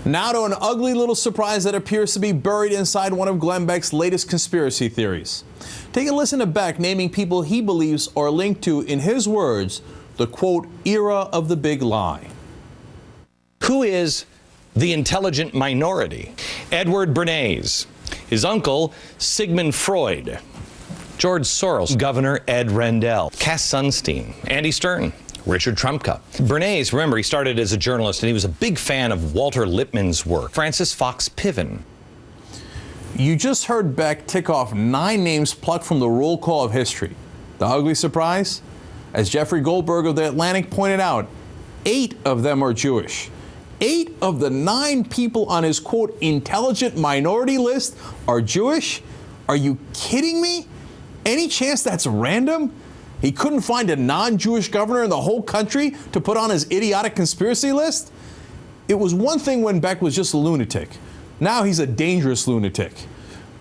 Now to an ugly little surprise that appears to be buried inside one of Glenn Beck's latest conspiracy theories. Take a listen to Beck naming people he believes are linked to, in his words, the quote, era of the big lie. Who is the intelligent minority? Edward Bernays, his uncle Sigmund Freud, George Soros, Governor Ed Rendell, Cass Sunstein, Andy Stern, Richard Trumka. Bernays, remember, he started as a journalist and he was a big fan of Walter Lippmann's work. Francis Fox Piven. You just heard Beck tick off 9 names plucked from the roll call of history. The ugly surprise? As Jeffrey Goldberg of The Atlantic pointed out, 8 of them are Jewish. 8 of the 9 people on his, quote, intelligent minority list are Jewish? Are you kidding me? Any chance that's random? He couldn't find a non-Jewish governor in the whole country to put on his idiotic conspiracy list? It was one thing when Beck was just a lunatic. Now he's a dangerous lunatic.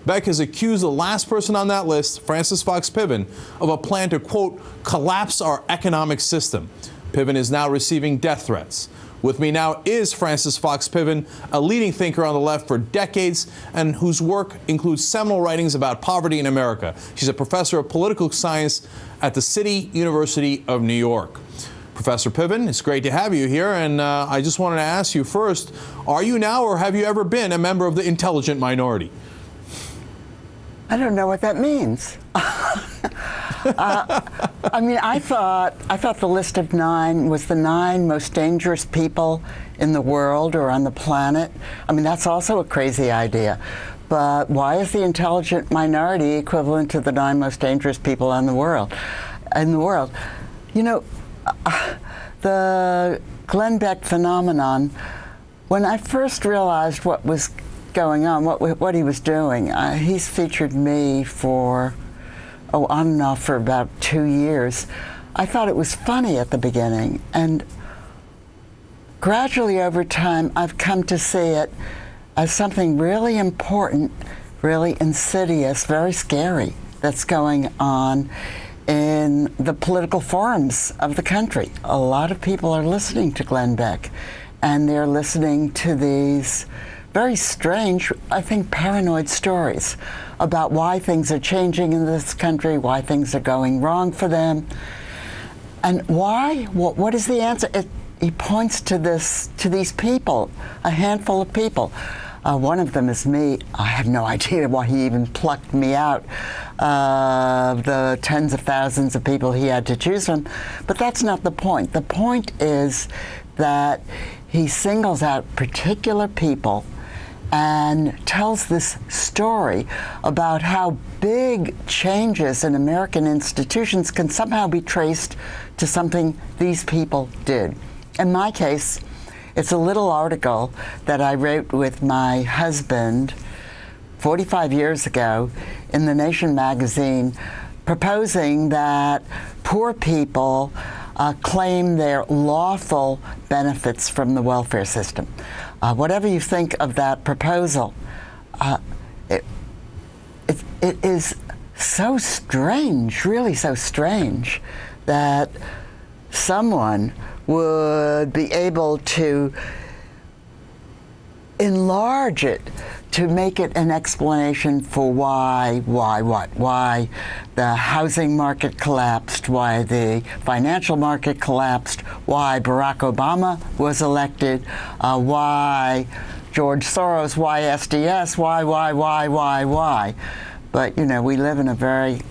Beck has accused the last person on that list, Francis Fox Piven, of a plan to, quote, collapse our economic system. Piven is now receiving death threats. With me now is Francis Fox Piven, a leading thinker on the left for decades and whose work includes seminal writings about poverty in America. She's a professor of political science at the City University of New York. Professor Piven, it's great to have you here, and I just wanted to ask you first, are you now or have you ever been a member of the intelligent minority? I don't know what that means. I mean, I thought the list of 9 was the 9 most dangerous people in the world or on the planet. I mean, that's also a crazy idea. But why is the intelligent minority equivalent to the 9 most dangerous people in the world? You know, the Glenn Beck phenomenon, when I first realized what was going on, what he was doing, he's featured me for on and off for about 2 years. I thought it was funny at the beginning, and gradually over time I've come to see it as something really important, really insidious, very scary that's going on in the political forums of the country. A lot of people are listening to Glenn Beck, and they're listening to these very strange, I think, paranoid stories about why things are changing in this country, why things are going wrong for them. And why? What is the answer? He points to these people, a handful of people. One of them is me. I have no idea why he even plucked me out of the tens of thousands of people he had to choose from. But that's not the point. The point is that he singles out particular people and tells this story about how big changes in American institutions can somehow be traced to something these people did. In my case, it's a little article that I wrote with my husband 45 years ago in The Nation magazine, proposing that poor people claim their lawful benefits from the welfare system. Whatever you think of that proposal, it is so strange, really so strange, that someone would be able to enlarge it to make it an explanation for why the housing market collapsed, why the financial market collapsed, why Barack Obama was elected, why George Soros, why SDS, why. But, you know, we live in a very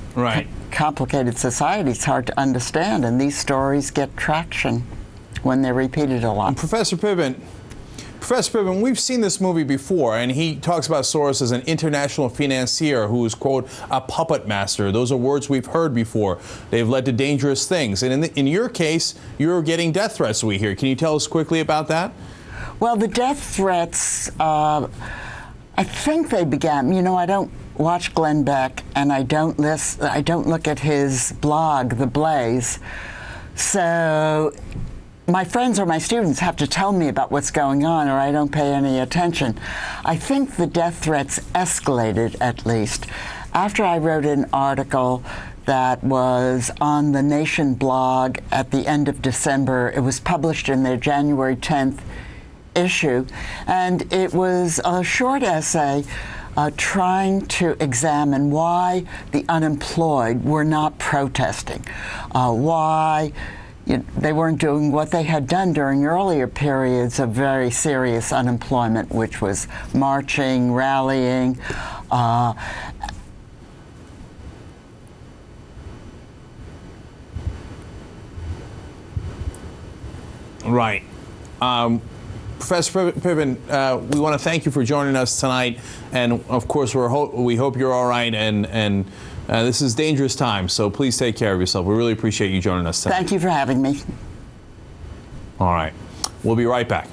complicated society. It's hard to understand, and these stories get traction when they're repeated a lot. Professor Piven, we've seen this movie before, and he talks about Soros as an international financier who is, quote, a puppet master. Those are words we've heard before. They've led to dangerous things. And in your case, you're getting death threats, we hear. Can you tell us quickly about that? Well, the death threats, I think they began, you know, I don't watch Glenn Beck, and I don't look at his blog, The Blaze. So my friends or my students have to tell me about what's going on, or I don't pay any attention. I think the death threats escalated, at least, after I wrote an article that was on the Nation blog at the end of December. It was published in their January 10th issue, and it was a short essay trying to examine why the unemployed were not protesting, why they weren't doing what they had done during earlier periods of very serious unemployment, which was marching, rallying. Right. Professor Piven, we want to thank you for joining us tonight, and of course we hope you're all right, and this is dangerous times, so please take care of yourself. We really appreciate you joining us tonight. Thank you for having me. All right. We'll be right back.